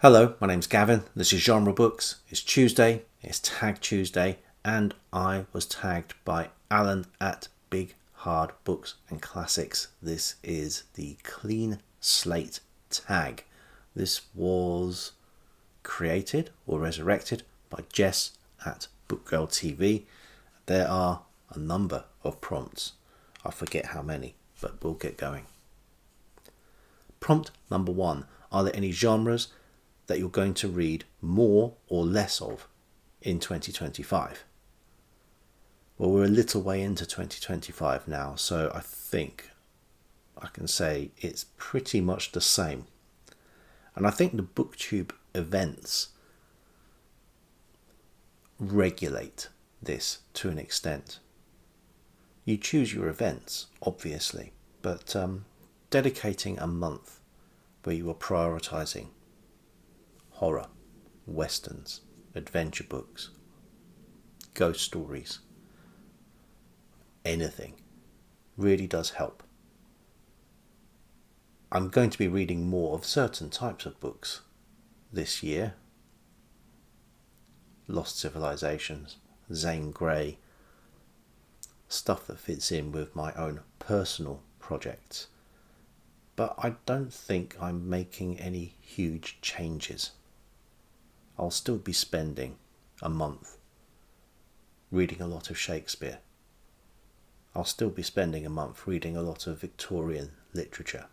Hello, my name's Gavin. This is Genre Books. It's Tuesday, it's Tag Tuesday, and I was tagged by Alan at Big Hard Books and Classics. This is the Clean Slate tag. This was created or resurrected by Jess at Bookgirl TV. There are a number of prompts. I forget how many, but we'll get going. Prompt number 1. Are there any genres that you're going to read more or less of in 2025? Well, we're a little way into 2025 now, so I think I can say it's pretty much the same. And I think the Booktube events regulate this to an extent. You choose your events, obviously, but dedicating a month where you are prioritising horror, westerns, adventure books, ghost stories, anything really does help. I'm going to be reading more of certain types of books this year. Lost Civilizations, Zane Grey, stuff that fits in with my own personal projects. But I don't think I'm making any huge changes. I'll still be spending a month reading a lot of Shakespeare. I'll still be spending a month reading a lot of Victorian literature.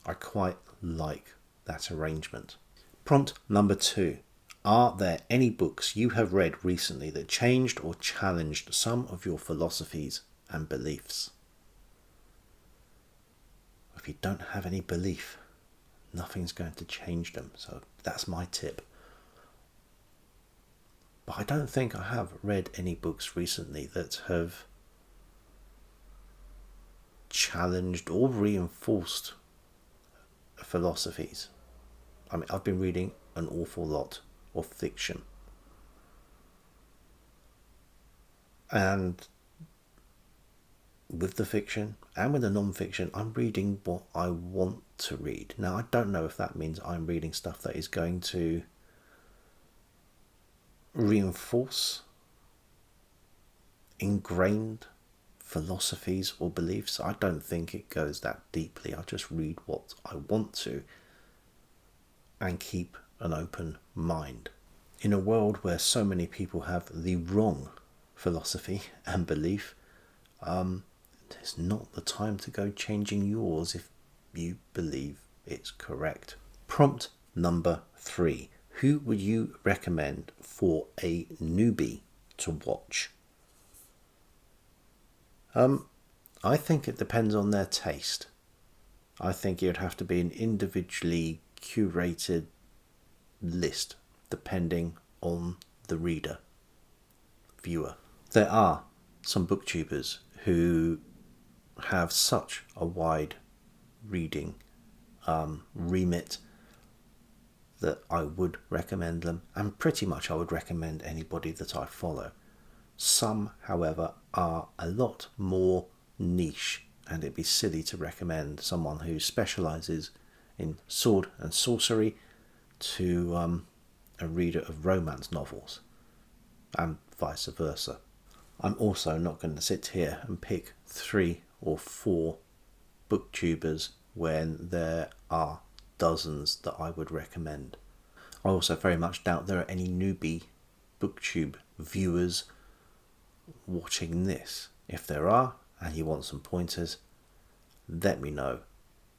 I quite like that arrangement. Prompt number 2. Are there any books you have read recently that changed or challenged some of your philosophies and beliefs? If you don't have any belief, nothing's going to change them. So that's my tip. But I don't think I have read any books recently that have challenged or reinforced philosophies. I mean, I've been reading an awful lot of fiction. And with the fiction and with the non-fiction, I'm reading what I want to read. Now, I don't know if that means I'm reading stuff that is going to reinforce ingrained philosophies or beliefs. I don't think it goes that deeply. I just read what I want to and keep an open mind. In a world where so many people have the wrong philosophy and belief, it's not the time to go changing yours if you believe it's correct. Prompt number 3. Who would you recommend for a newbie to watch? I think it depends on their taste. I think it would have to be an individually curated list depending on the reader, viewer. There are some booktubers who have such a wide reading remit that I would recommend them, and pretty much I would recommend anybody that I follow. Some, however, are a lot more niche, and it'd be silly to recommend someone who specialises in sword and sorcery to a reader of romance novels, and vice versa. I'm also not going to sit here and pick 3 or 4 booktubers when there are dozens that I would recommend. I also very much doubt there are any newbie booktube viewers watching this. If there are, and you want some pointers, let me know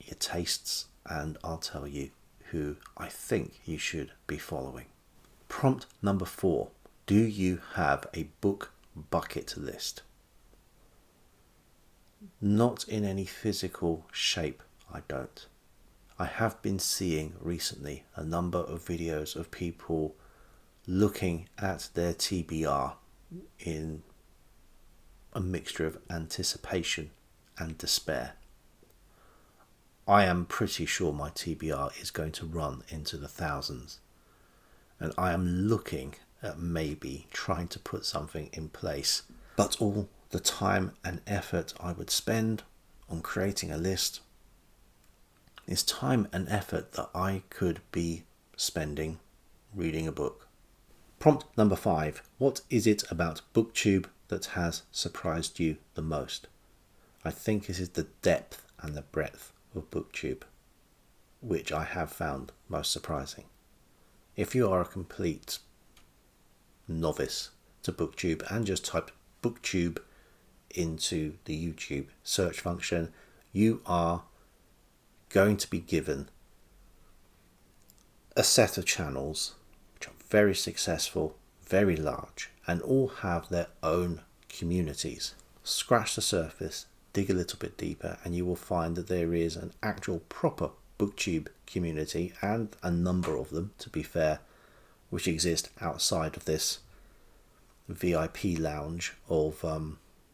your tastes and I'll tell you who I think you should be following. Prompt number 4. Do you have a book bucket list? Not in any physical shape, I don't. I have been seeing recently a number of videos of people looking at their TBR in a mixture of anticipation and despair. I am pretty sure my TBR is going to run into the thousands, and I am looking at maybe trying to put something in place, but all the time and effort I would spend on creating a list is time and effort that I could be spending reading a book. Prompt number 5. What is it about Booktube that has surprised you the most? I think this is the depth and the breadth of Booktube, which I have found most surprising. If you are a complete novice to Booktube and just type Booktube into the YouTube search function, you are going to be given a set of channels which are very successful, very large, and all have their own communities. Scratch the surface, dig a little bit deeper, and you will find that there is an actual proper Booktube community, and a number of them, to be fair, which exist outside of this VIP lounge of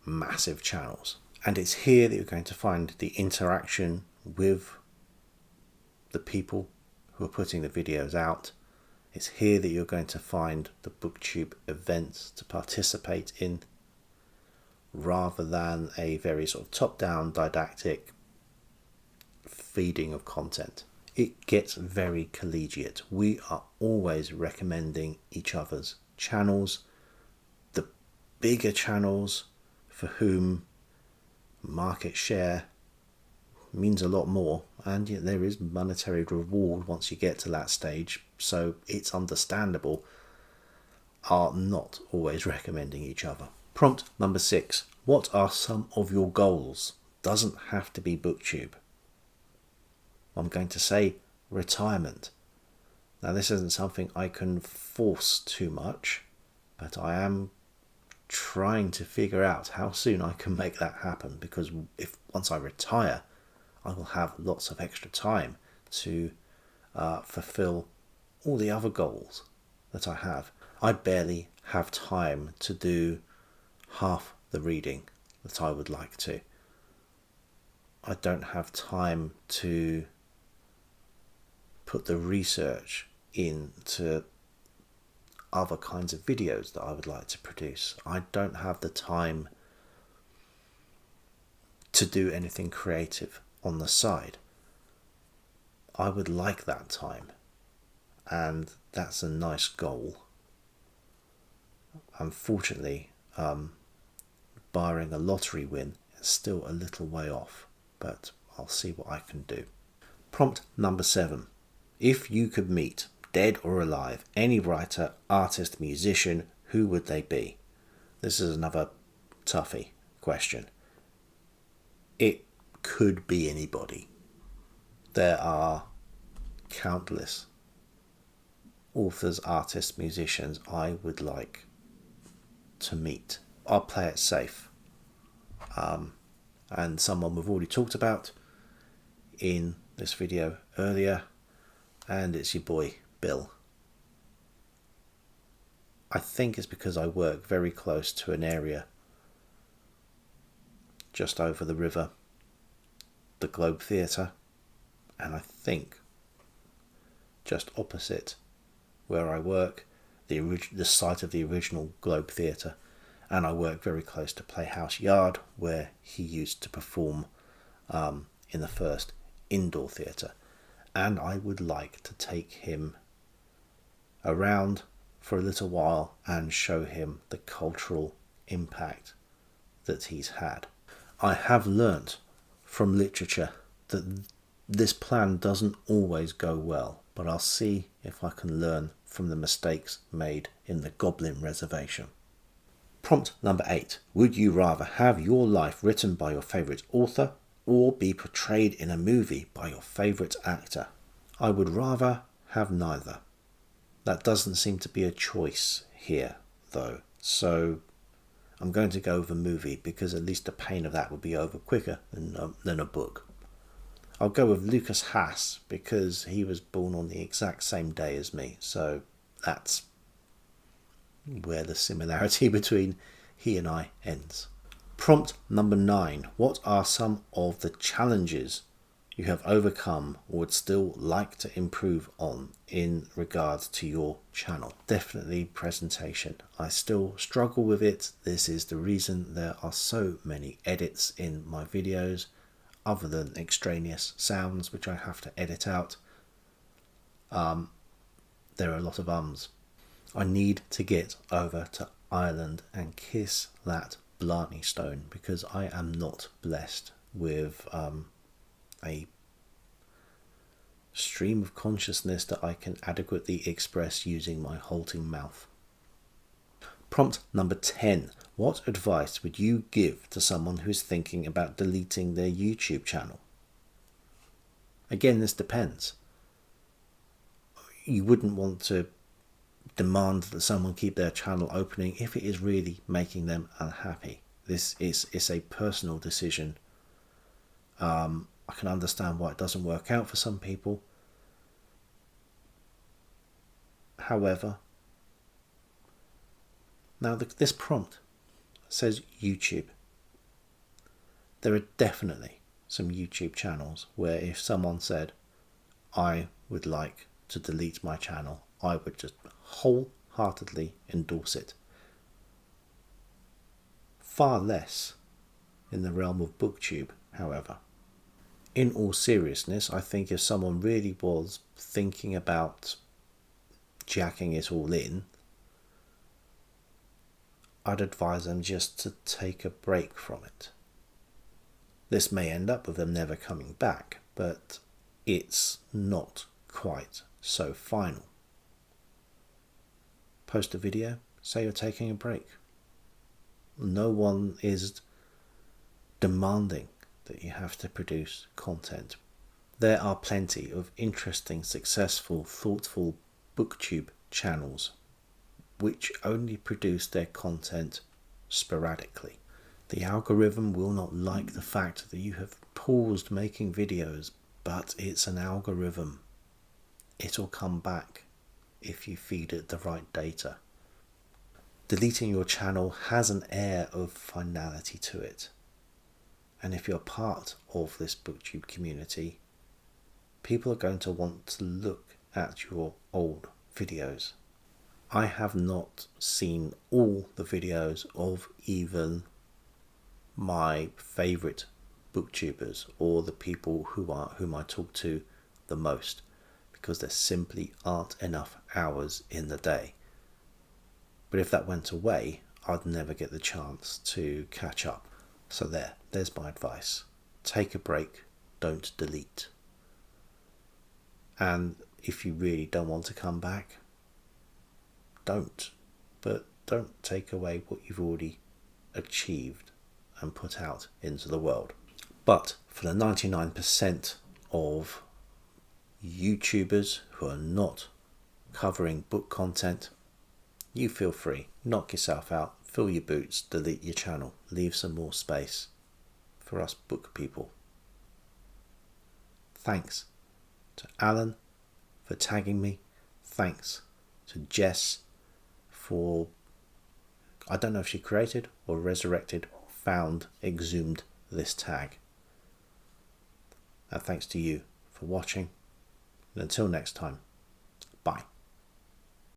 massive channels. And it's here that you're going to find the interaction with the people who are putting the videos out. It's here that you're going to find the Booktube events to participate in, rather than a very sort of top-down didactic feeding of content. It gets very collegiate. We are always recommending each other's channels. The bigger channels for whom market share means a lot more, and yet there is monetary reward once you get to that stage, so it's understandable, are not always recommending each other. Prompt number 6. What are some of your goals? Doesn't have to be Booktube. I'm going to say retirement. Now, this isn't something I can force too much, but I am trying to figure out how soon I can make that happen, because if once I retire, I will have lots of extra time to fulfill all the other goals that I have. I barely have time to do half the reading that I would like to. I don't have time to put the research into other kinds of videos that I would like to produce. I don't have the time to do anything creative on the side. I would like that time, and that's a nice goal. Unfortunately, barring a lottery win, it's still a little way off, but I'll see what I can do. Prompt number 7. If you could meet, dead or alive, any writer, artist, musician, who would they be? This is another toughie question. It could be anybody. There are countless authors, artists, musicians I would like to meet. I'll play it safe. And someone we've already talked about in this video earlier, and it's your boy Bill. I think it's because I work very close to an area just over the river, the Globe Theatre, and I think just opposite where I work, the site of the original Globe Theatre, and I work very close to Playhouse Yard, where he used to perform in the first indoor theatre. And I would like to take him around for a little while and show him the cultural impact that he's had. I have learnt from literature that this plan doesn't always go well, but I'll see if I can learn from the mistakes made in the Goblin Reservation. Prompt number 8. Would you rather have your life written by your favourite author or be portrayed in a movie by your favourite actor? I would rather have neither. That doesn't seem to be a choice here, though, so I'm going to go with a movie, because at least the pain of that would be over quicker than a book. I'll go with Lucas Haas, because he was born on the exact same day as me, so that's where the similarity between he and I ends. Prompt number 9. What are some of the challenges you have overcome or would still like to improve on in regards to your channel? Definitely presentation. I still struggle with it. This is the reason there are so many edits in my videos. other than extraneous sounds, which I have to edit out, there are a lot of ums. I need to get over to Ireland and kiss that Blarney Stone, because I am not blessed with a stream of consciousness that I can adequately express using my halting mouth. Prompt number 10. What advice would you give to someone who is thinking about deleting their YouTube channel? Again, this depends. You wouldn't want to demand that someone keep their channel opening if it is really making them unhappy. It's a personal decision. I can understand why it doesn't work out for some people. However, now this prompt says YouTube. There are definitely some YouTube channels where if someone said, I would like to delete my channel, I would just wholeheartedly endorse it. Far less in the realm of Booktube, however. In all seriousness, I think if someone really was thinking about jacking it all in, I'd advise them just to take a break from it. This may end up with them never coming back, but it's not quite so final. Post a video, say you're taking a break. No one is demanding that you have to produce content. There are plenty of interesting, successful, thoughtful Booktube channels which only produce their content sporadically. The algorithm will not like the fact that you have paused making videos, but it's an algorithm. It'll come back if you feed it the right data. Deleting your channel has an air of finality to it. And if you're part of this Booktube community, people are going to want to look at your old videos. I have not seen all the videos of even my favourite Booktubers or the people whom I talk to the most, because there simply aren't enough hours in the day. But if that went away, I'd never get the chance to catch up. So there's my advice. Take a break, don't delete. And if you really don't want to come back, don't. But don't take away what you've already achieved and put out into the world. But for the 99% of YouTubers who are not covering book content, you feel free. Knock yourself out, fill your boots, delete your channel, leave some more space for us book people. Thanks to Alan for tagging me. Thanks to Jess for, I don't know if she created or resurrected, found, exhumed this tag. And thanks to you for watching. And until next time, bye.